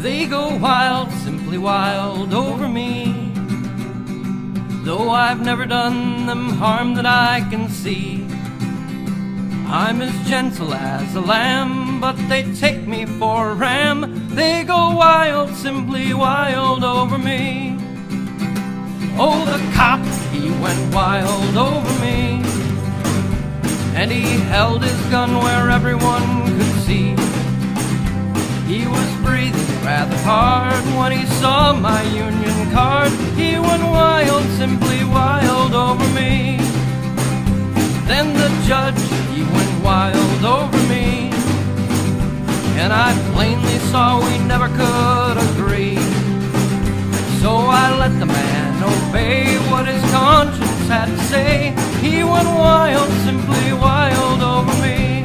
They go wild, simply wild over me. Though I've never done them harm that I can see, I'm as gentle as a lamb, but they take me for a ram. They go wild, simply wild over me. Oh, the cop, he went wild over me, and he held his gun where everyone could see. He was breathing rather hard when he saw my union card. He went wild, simply wild over me. Then the judge, he went wild over me, and I plainly saw we never could agree. So I let the man obey what his conscience had to say. He went wild, simply wild over me.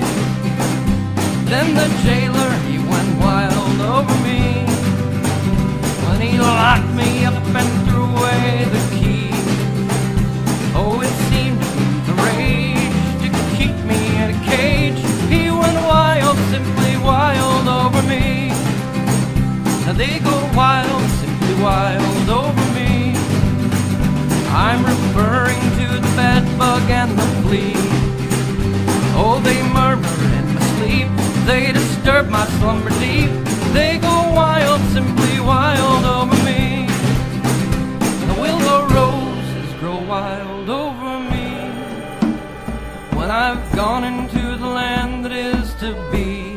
Then the jailer, he went wild over me, when he locked me up and threw away the key. Oh, it seemed to be the rage to keep me in a cage. He went wild, simply wild over me. Now they go wild, simply wild over me. I'm referring to the bedbug and the flea. Oh, they murmur in my sleep, they disturb my slumber deep. They go wild, simply wild over me. The willow roses grow wild over me. When I've gone into the land that is to be,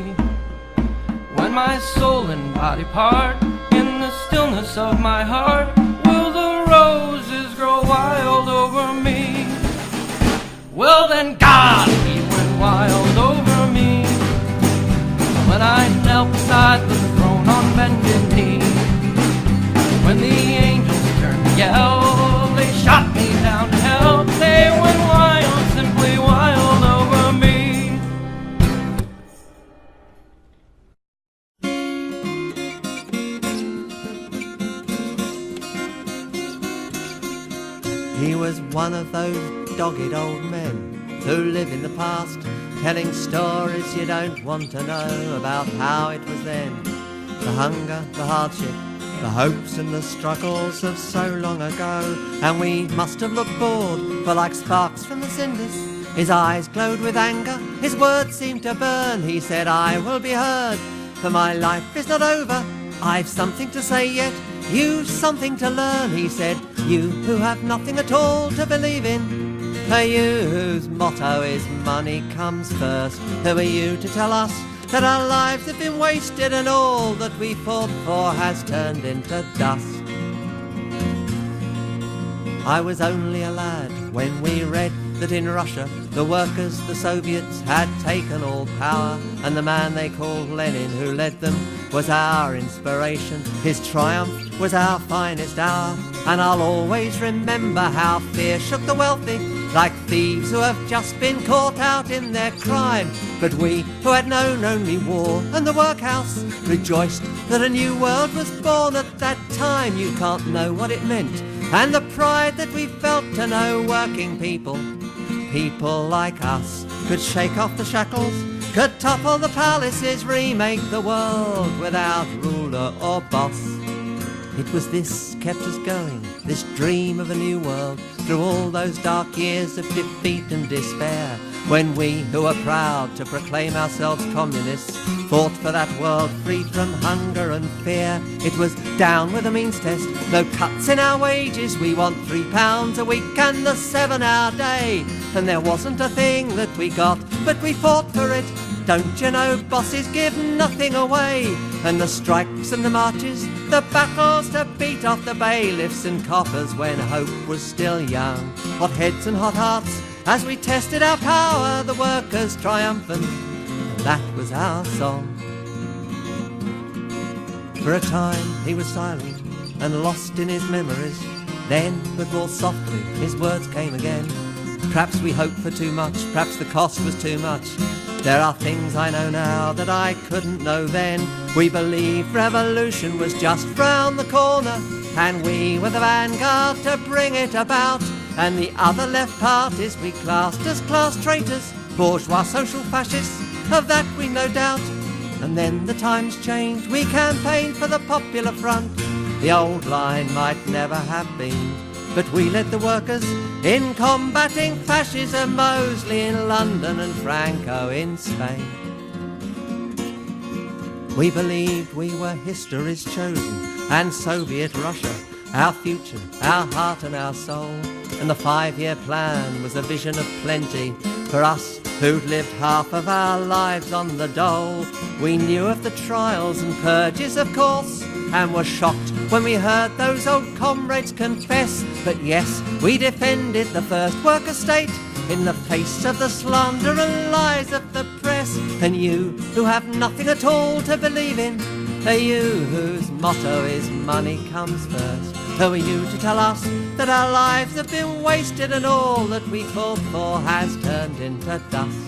when my soul and body part in the stillness of my heart, will the roses grow wild over me? Well then God, he went wild over me, when I knelt beside the throne on bended knee. When the angels turned to yell, they shot me down to hell. They went wild, simply wild over me. He was one of those dogged old men who live in the past, telling stories you don't want to know about how it was then. The hunger, the hardship, the hopes and the struggles of so long ago. And we must have looked bored, for like sparks from the cinders, his eyes glowed with anger, his words seemed to burn. He said, I will be heard, for my life is not over. I've something to say yet, you've something to learn. He said, you who have nothing at all to believe in, you whose motto is money comes first, who are you to tell us that our lives have been wasted and all that we fought for has turned into dust? I was only a lad when we read that in Russia the workers, the Soviets, had taken all power, and the man they called Lenin who led them was our inspiration. His triumph was our finest hour, and I'll always remember how fear shook the wealthy, like thieves who have just been caught out in their crime. But we, who had known only war and the workhouse, rejoiced that a new world was born at that time. You can't know what it meant, and the pride that we felt to know working people, people like us, could shake off the shackles, could topple the palaces, remake the world without ruler or boss. It was this kept us going, this dream of a new world, through all those dark years of defeat and despair, when we, who were proud to proclaim ourselves communists, fought for that world freed from hunger and fear. It was down with the means test, no cuts in our wages, we want £3 a week and the 7-hour day. And there wasn't a thing that we got, but we fought for it. Don't you know bosses give nothing away? And the strikes and the marches, the battles to beat off the bailiffs and coppers when hope was still young. Hot heads and hot hearts as we tested our power, the workers triumphant, and that was our song. For a time he was silent and lost in his memories. Then, but more softly, his words came again. Perhaps we hoped for too much, perhaps the cost was too much. There are things I know now that I couldn't know then. We believed revolution was just round the corner, and we were the vanguard to bring it about. And the other left parties we classed as class traitors, bourgeois social fascists, of that we no doubt. And then the times changed, we campaigned for the Popular Front. The old line might never have been, but we led the workers in combating fascism, Mosley in London and Franco in Spain. We believed we were history's chosen, and Soviet Russia, our future, our heart and our soul. And the 5-year plan was a vision of plenty for us who'd lived half of our lives on the dole. We knew of the trials and purges, of course, and were shocked when we heard those old comrades confess. But yes, we defended the first worker state in the face of the slander and lies of the press. And you who have nothing at all to believe in, are you whose motto is money comes first? Who are you to tell us that our lives have been wasted and all that we fought for has turned into dust?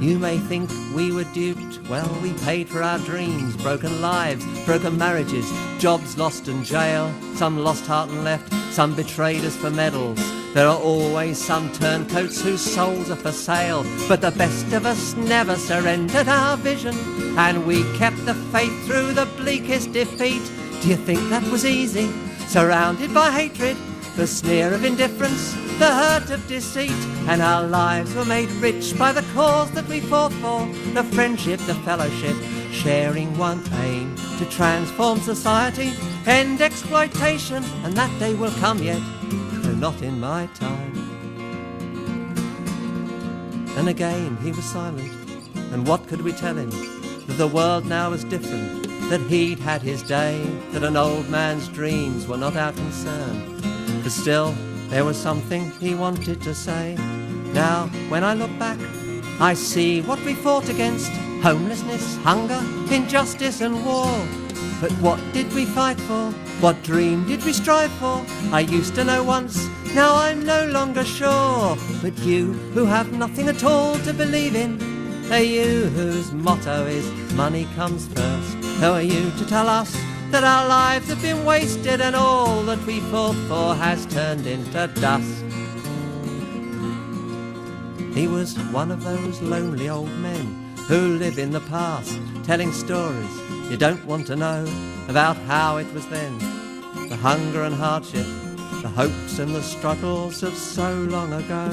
You may think we were duped. Well, we paid for our dreams, broken lives, broken marriages, jobs lost in jail. Some lost heart and left, some betrayed us for medals. There are always some turncoats whose souls are for sale, but the best of us never surrendered our vision, and we kept the faith through the bleakest defeat. Do you think that was easy? Surrounded by hatred, the sneer of indifference, the hurt of deceit, and our lives were made rich by the cause that we fought for, the friendship, the fellowship, sharing one aim, to transform society, end exploitation, and that day will come yet, though not in my time. And again he was silent, and what could we tell him? That the world now was different, that he'd had his day, that an old man's dreams were not our concern. But still, there was something he wanted to say. Now, when I look back, I see what we fought against: homelessness, hunger, injustice and war. But what did we fight for? What dream did we strive for? I used to know once, now I'm no longer sure. But you, who have nothing at all to believe in, are you whose motto is money comes first? Who are you to tell us that our lives have been wasted and all that we fought for has turned into dust? He was one of those lonely old men who live in the past, telling stories you don't want to know about how it was then. The hunger and hardship, the hopes and the struggles of so long ago.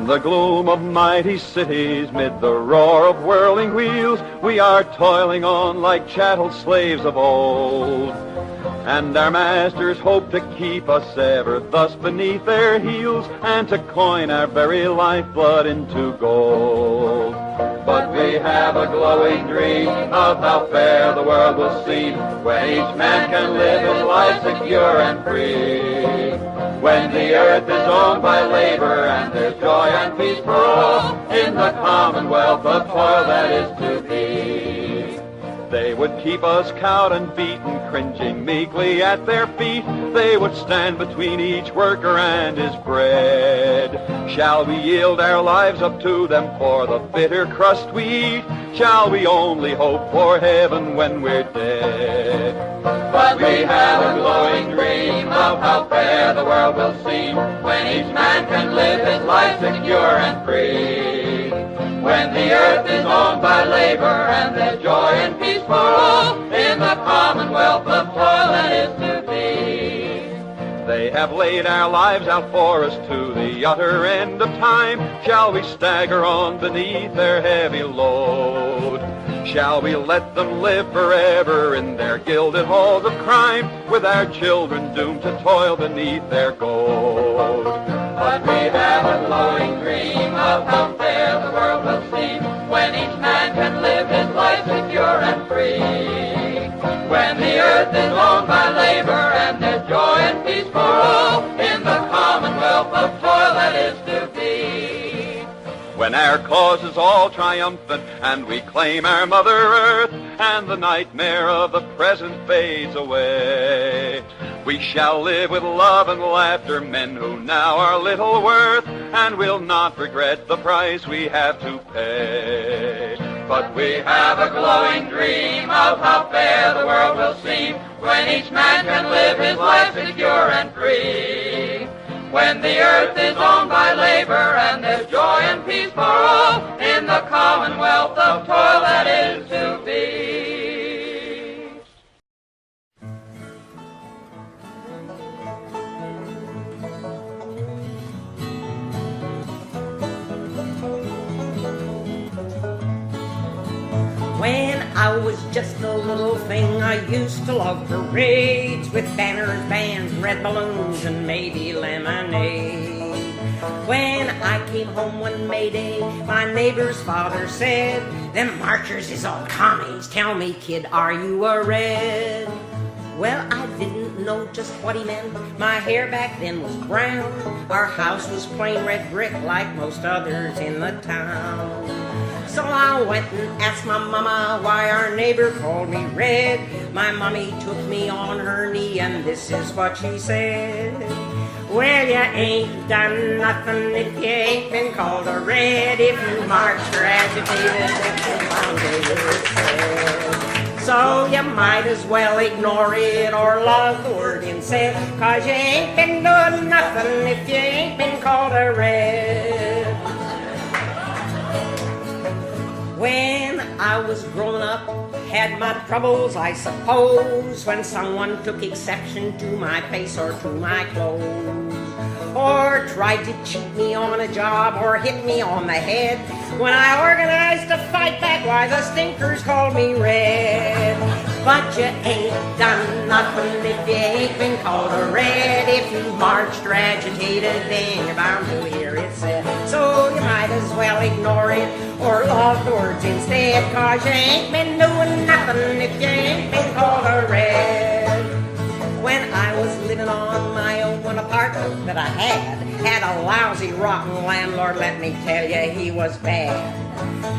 The gloom of mighty cities, mid the roar of whirling wheels, we are toiling on like chattel slaves of old. And our masters hope to keep us ever thus beneath their heels, and to coin our very lifeblood into gold. But we have a glowing dream of how fair the world will seem when each man can live his life secure and free. When the earth is owned by labor and there's joy and peace for all in the commonwealth of toil that is to be. They would keep us cowed and beaten, cringing meekly at their feet. They would stand between each worker and his bread. Shall we yield our lives up to them for the bitter crust we eat? Shall we only hope for heaven when we're dead? But we have a glowing dream of how fair the world will seem when each man can live his life secure and free. When the earth is owned by labor and there's joy and peace for all in the commonwealth of toil that is to be. They have laid our lives out for us to the utter end of time. Shall we stagger on beneath their heavy load? Shall we let them live forever in their gilded halls of crime, with our children doomed to toil beneath their gold? But we have a glowing dream of how fair the world will seem when each man can live his life secure and free. When the earth is owned by labor and there's joy and peace for all in the common Our cause is all triumphant, and we claim our Mother Earth, and the nightmare of the present fades away. We shall live with love and laughter, men who now are little worth, and will not regret the price we have to pay. But we have a glowing dream of how fair the world will seem when each man can live his life secure and free. When the earth is owned by labor and there's joy and peace for all in the commonwealth of toil that is to be. When I was just a little thing, I used to love parades with banners, bands, red balloons, and maybe lemonade. When I came home one May Day, my neighbor's father said, "Them marchers is all commies. Tell me, kid, are you a red?" Well, I didn't know just what he meant. My hair back then was brown. Our house was plain red brick like most others in the town. So I went and asked my mama why our neighbor called me red. My mommy took me on her knee and this is what she said. "Well, you ain't done nothing if you ain't been called a red. If you marched or agitated, if you found it said. So you might as well ignore it or love the word instead, 'cause you ain't been doing nothing if you ain't been called a red." When I was growing up, had my troubles, I suppose, when someone took exception to my face or to my clothes, or tried to cheat me on a job or hit me on the head. When I organized to fight back, why the stinkers called me red. But you ain't done nothing if you ain't been called a red. If you marched or agitated, then you're bound to hear it said. So you might as well ignore it or love the words instead, 'cause you ain't been doing nothing if you ain't been called a red. When I was living on my own, one apartment that I had a lousy, rotten landlord, let me tell you, he was bad.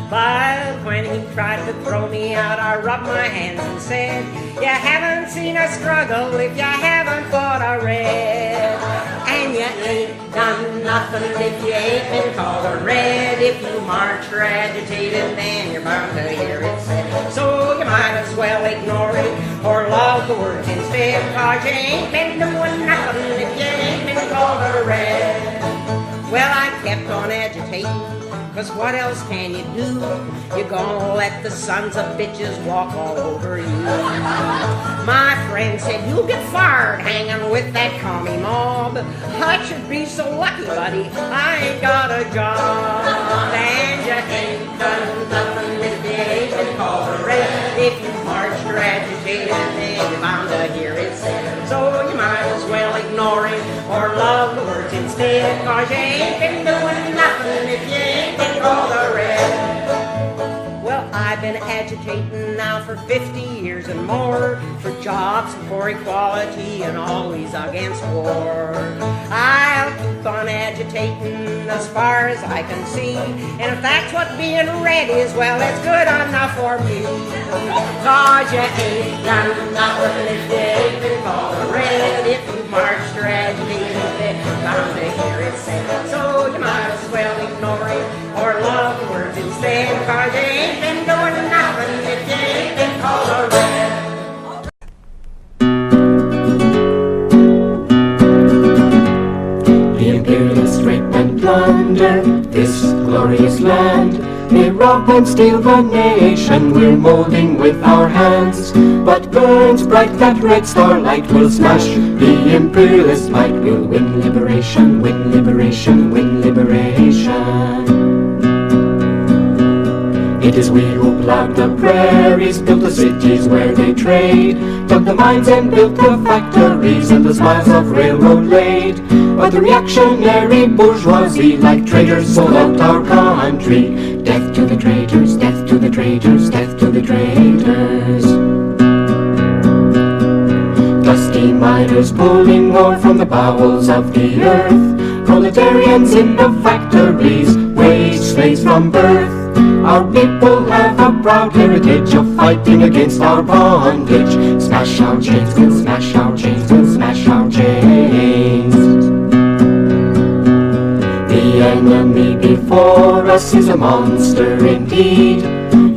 But when he tried to throw me out, I rubbed my hands and said, "You haven't seen a struggle if you haven't fought a red. And you ain't done nothing if you ain't been called a red. If you marched or agitated, then you're bound to hear it said. So you might as well ignore it or love the words instead, 'cause you ain't been doing nothing if you ain't been called a red." Well, I kept on agitating, 'cause what else can you do? You're gonna let the sons of bitches walk all over you. My friend said, "You'll get fired hanging with that commie mob." I should be so lucky, buddy, I ain't got a job. And you ain't done nothing if you ain't been called a red. If you marched or agitated, then you're bound to hear it said. So you might as well ignore it or love the words instead, 'cause you ain't been doing nothing if you ain't been called a red. Well, I've been agitating now for 50 years and more, for jobs, for equality, and always against war. I'll keep on agitating as far as I can see, and if that's what being red is, well, it's good enough for me. 'Cause you ain't done nothing if you ain't been called a red. If you marched or agitated, then you're bound to hear it said. So you might as well ignore it or love the words instead, 'cause you ain't been doing nothing if you ain't been called a red. The imperialists rape and plunder this glorious land. They rob and steal the nation we're molding with our hands. But burns bright that red starlight will smash the imperialist might. We'll win liberation, win liberation, win liberation. It is we who plowed the prairies, built the cities where they trade, dug the mines and built the factories and the miles of railroad laid. But the reactionary bourgeoisie, like traitors, sold out our country. Death to the traitors, death to the traitors, death to the traitors. Dusty miners pulling ore from the bowels of the earth, proletarians in the factories, wage slaves from birth. Our people have a proud heritage of fighting against our bondage. Smash our chains, we'll smash our chains, we'll smash our chains. The enemy before us is a monster indeed.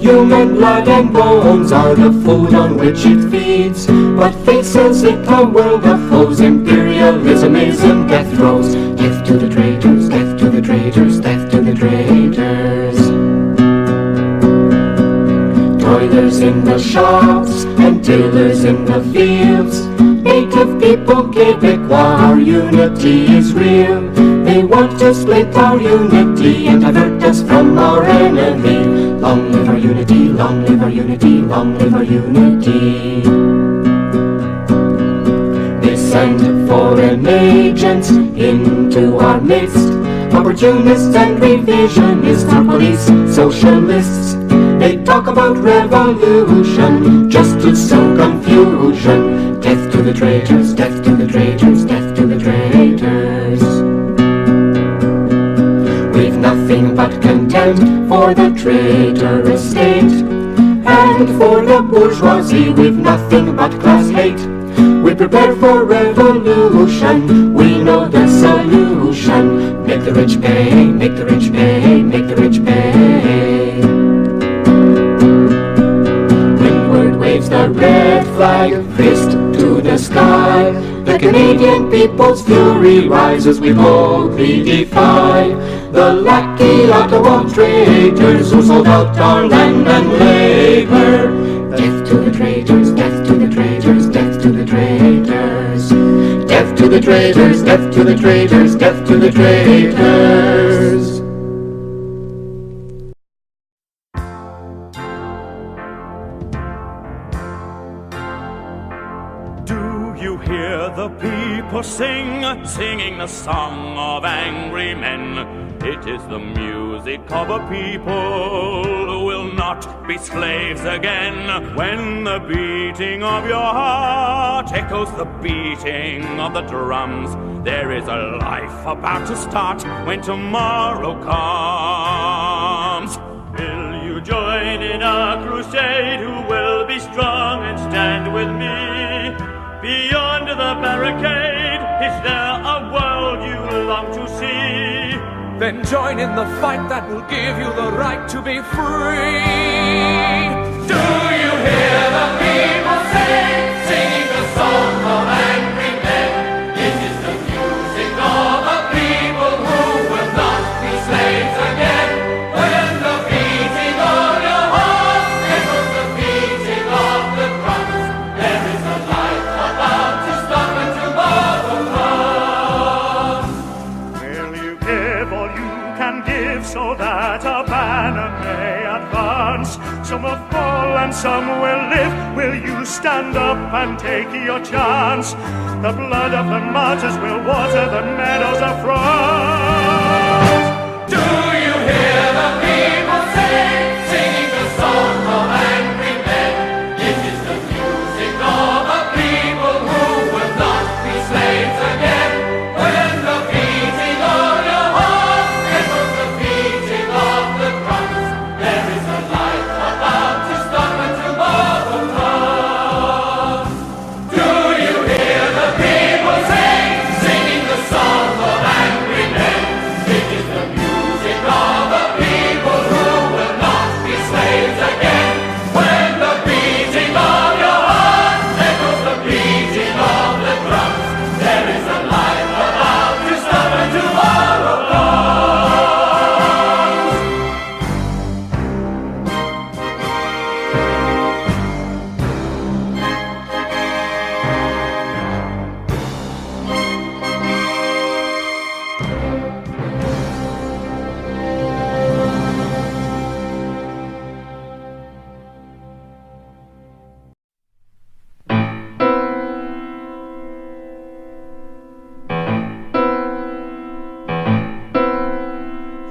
Human blood and bones are the food on which it feeds. But faces it a world of foes. Imperialism is in death throes. Death to the traitors, death to the traitors, death to the traitors. Toilers in the shops and tillers in the fields. Native people, Quebecois, our unity is real. They want to split our unity and divert us from our enemy. Long live our unity, long live our unity, long live our unity. They send foreign agents into our midst. Opportunists and revisionists, our police, socialists. They talk about revolution just to sow confusion. Death to the traitors, death to the traitors, death to the traitors. We've nothing but contempt for the traitorous state, and for the bourgeoisie we've nothing but class hate. We prepare for revolution, we know the solution. Make the rich pay, make the rich pay, make the rich pay. Windward waves the red flag, fist to the sky. The Canadian people's fury rises, we boldly defy the lackey Ottawa traitors who sold out our land and labor. Death to the traitors, death to the traitors, death to the traitors. Death to the traitors, death to the traitors, death to the traitors. Do you hear the people singing the song of angry men? It is the music of a people who will not be slaves again. When the beating of your heart echoes the beating of the drums, there is a life about to start when tomorrow comes. Will you join in a crusade? Who will be strong and stand with me? Beyond the barricade, is there a world you long to see? Then join in the fight that will give you the right to be free. Do you hear the people singing the song of angry men? It is the music of a people who will not be slaves again. When the beating of your heart echoes the beating of the drums, there is a light about to stop when tomorrow comes. Will you give all you can give so that a banner may advance? Some will fall and some will live. Will you stand up and take your chance? The blood of the martyrs will water the meadows of France. Do you hear the people singing the song of angry men? It is the music of a people who will not be slaves again. When the beating of your heart echoes the beating of the drums, there is a light about to stop when tomorrow comes. Do you hear the people singing the song of angry men? It is the music of a people who will not be slaves again. When the beating of your heart echoes the beating of the drums, there is a light about to stop when tomorrow comes.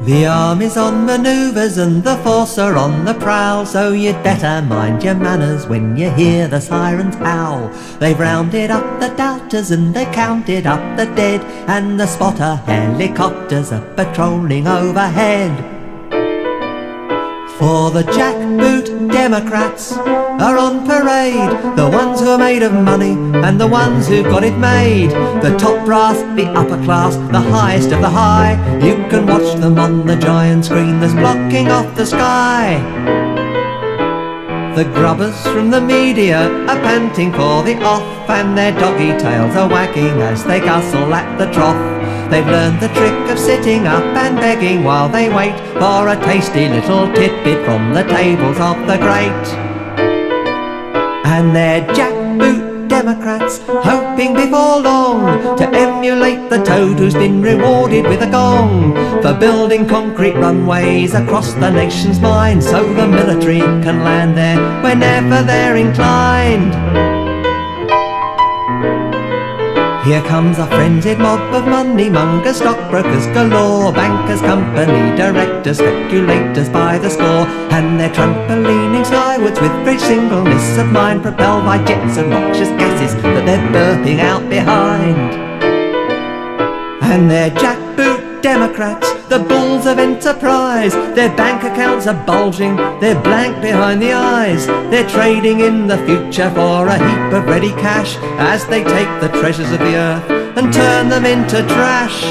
The army's on manoeuvres and the force are on the prowl, so you'd better mind your manners when you hear the sirens howl. They've rounded up the doubters and they counted up the dead, and the spotter helicopters are patrolling overhead. For the jackboot Democrats are on parade, the ones who are made of money and the ones who got it made. The top brass, the upper class, the highest of the high. You can watch them on the giant screen that's blocking off the sky. The grubbers from the media are panting for the off, and their doggy tails are wagging as they guzzle at the trough. They've learned the trick of sitting up and begging while they wait for a tasty little tidbit from the tables of the great. And they're jackboot Democrats, hoping before long to emulate the toad who's been rewarded with a gong for building concrete runways across the nation's mind, so the military can land there whenever they're inclined. Here comes a frenzied mob of money mongers, stockbrokers galore, bankers, company directors, speculators by the score, and they're trampolining skywards with great singleness of mind, propelled by jets of noxious gases that they're burping out behind. And they're jackboot Democrats, the bulls of enterprise. Their bank accounts are bulging, they're blank behind the eyes. They're trading in the future for a heap of ready cash as they take the treasures of the earth and turn them into trash.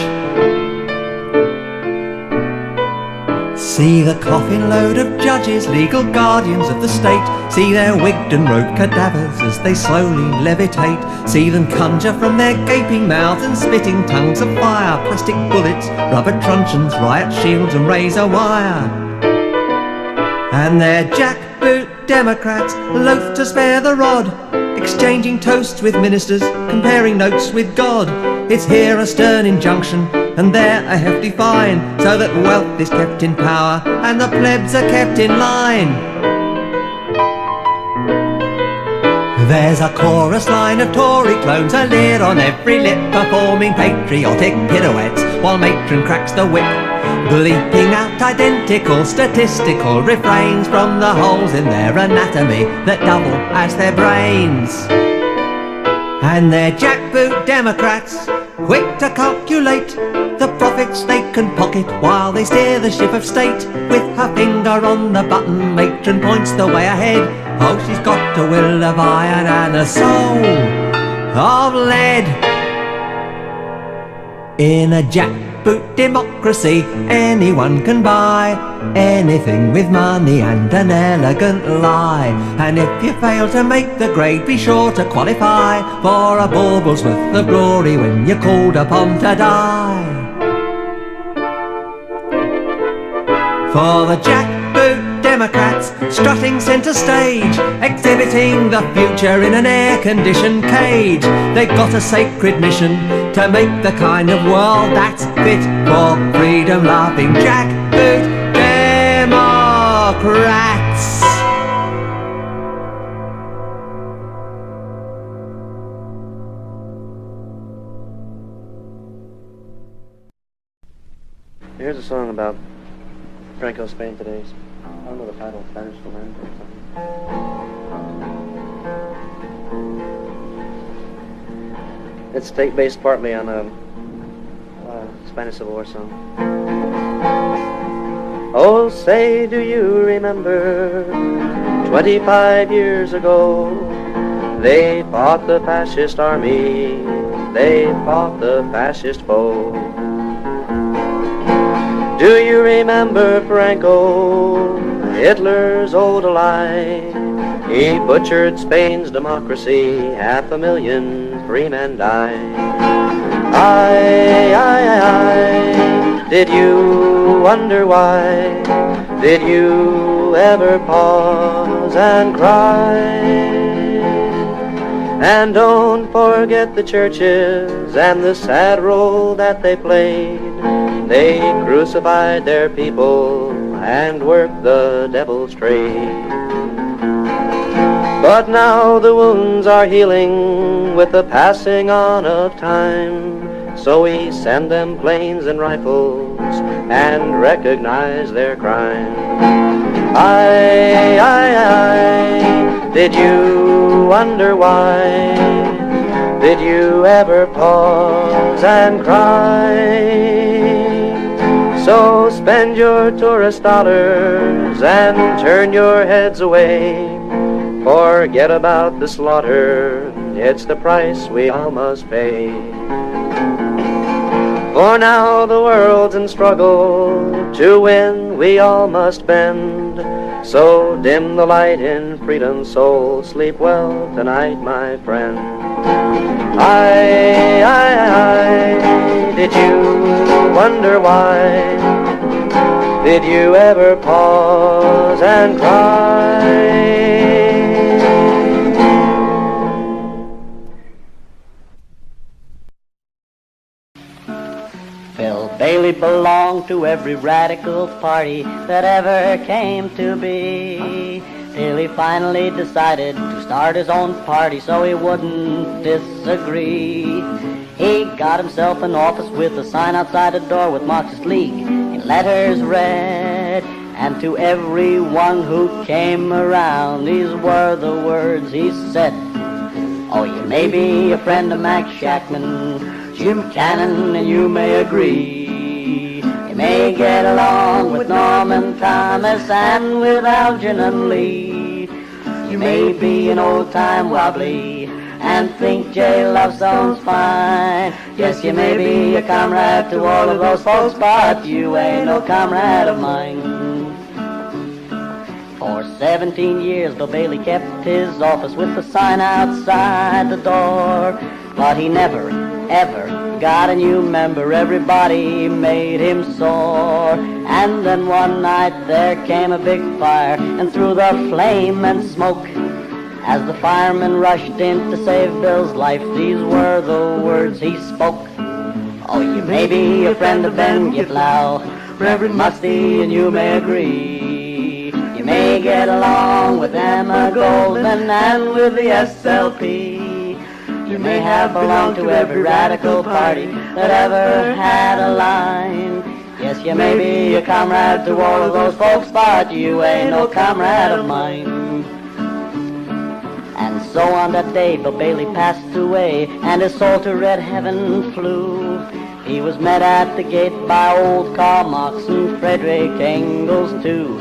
See the coffin load of judges, legal guardians of the state. See their wigged and robed cadavers as they slowly levitate. See them conjure from their gaping mouths and spitting tongues of fire plastic bullets, rubber truncheons, riot shields and razor wire. And they're jackboot Democrats, loath to spare the rod, exchanging toasts with ministers, comparing notes with God. It's here a stern injunction and there a hefty fine, so that wealth is kept in power and the plebs are kept in line. There's a chorus line of Tory clones, a leer on every lip, performing patriotic pirouettes while matron cracks the whip, bleeping out identical statistical refrains from the holes in their anatomy that double as their brains. And they're jackboot Democrats, quick to calculate the profits they can pocket while they steer the ship of state. With her finger on the button, matron points the way ahead. Oh, she's got a will of iron and a soul of lead. In a jackboot democracy, anyone can buy anything with money and an elegant lie. And if you fail to make the grade, be sure to qualify for a bauble's worth of glory when you're called upon to die. For the jackboot Democrats, strutting centre stage, exhibiting the future in an air-conditioned cage. They've got a sacred mission to make the kind of world that's fit for freedom-loving jackboot Democrats. Here's a song about Franco Spain today. I don't know the title, Spanish Lament or something. It's based partly on a Spanish Civil War song. Oh, say, do you remember 25 years ago they fought the fascist army, they fought the fascist foe. Do you remember Franco, Hitler's old ally? He butchered Spain's democracy, 500,000 free men died. Aye, did you wonder why? Did you ever pause and cry? And don't forget the churches and the sad role that they played. They crucified their people and worked the devil's trade. But now the wounds are healing with the passing on of time. So we send them planes and rifles and recognize their crime. Aye, did you wonder why? Did you ever pause and cry? So spend your tourist dollars and turn your heads away. Forget about the slaughter, it's the price we all must pay. For now the world's in struggle, to win we all must bend. So dim the light in freedom's soul, sleep well tonight, my friend. Did you wonder why? Did you ever pause and cry? Bill Bailey belonged to every radical party that ever came to be, till he finally decided to start his own party so he wouldn't disagree. He got himself an office with a sign outside the door with Marxist League in letters red, and to everyone who came around, these were the words he said. Oh, you may be a friend of Max Shackman, Jim Cannon, and you may agree. You may get along with Norman Thomas and with Algernon Lee. You may be an old-time wobbly and think J. Lovestone's fine. Yes, you may be a comrade to all of those folks, but you ain't no comrade of mine. For 17 years, Bill Bailey kept his office with the sign outside the door, but he never, ever got a new member. Everybody made him sore. And then one night there came a big fire, and through the flame and smoke, as the firemen rushed in to save Bill's life, these were the words he spoke. Oh, you may be a friend of Ben Gitlow, Reverend Musty, and you may agree. You may get along with Emma Goldman and with the SLP. You may have belonged to every radical party that ever had a line. Yes, you may be a comrade to all of those folks, but you ain't no comrade of mine. And so on that day, Bill Bailey passed away, and his soul to red heaven flew. He was met at the gate by old Karl Marx and Frederick Engels too.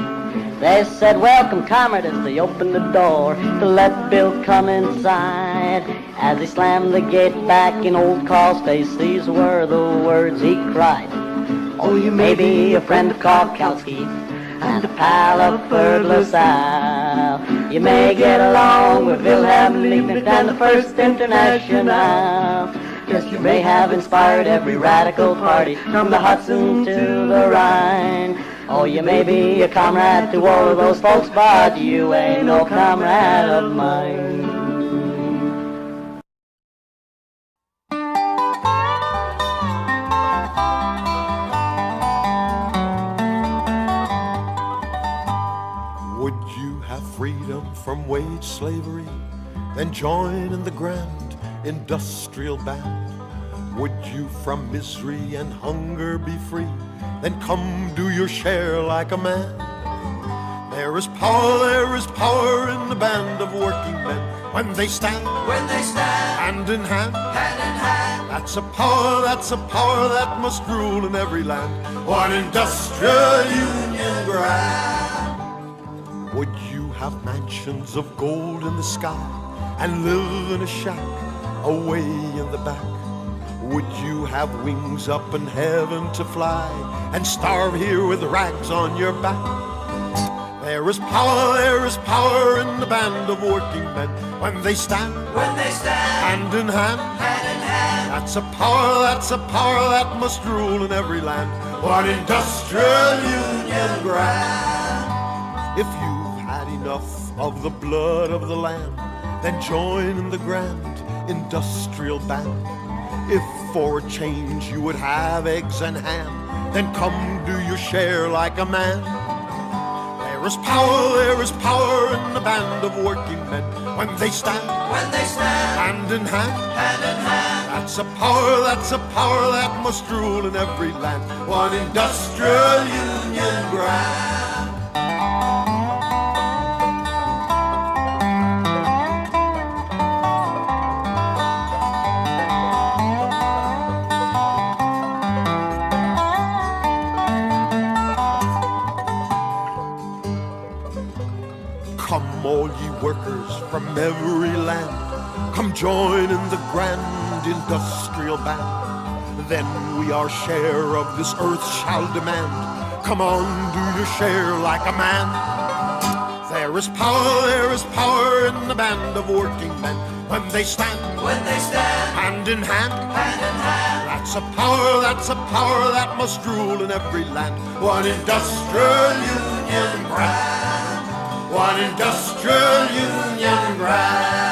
They said, "Welcome, comrade," as they opened the door to let Bill come inside. As he slammed the gate back in old Karl's face, these were the words he cried. Oh, you may be a friend of Karkowski and a pal of Burglar Sal. You may get along with Wilhelm Liebknecht and the First International. Yes, you may have inspired every radical party from the Hudson to the Rhine. Oh, you may be a comrade to all of those folks, but you ain't no comrade of mine. Would you have freedom from wage slavery? Then join in the grand industrial band. Would you from misery and hunger be free? Then come do your share like a man. There is power in the band of working men when they stand hand in hand. That's a power that must rule in every land. One industrial union grand. Would you have mansions of gold in the sky and live in a shack away in the back? Would you have wings up in heaven to fly and starve here with rags on your back? There is power in the band of working men when they stand hand in hand. That's a power that must rule in every land. One industrial union grand. If you've had enough of the blood of the land, then join in the grand industrial band. If for a change you would have eggs and ham, then come do your share like a man. There is power in the band of working men when they stand hand in hand. That's a power that must rule in every land. One industrial union grand. ye workers from every land, come join in the grand industrial band. Then we our share of this earth shall demand. Come on, do your share like a man. There is power in the band of working men when they stand hand in hand. That's a power that must rule in every land. One industrial union brand. One industrial union brand.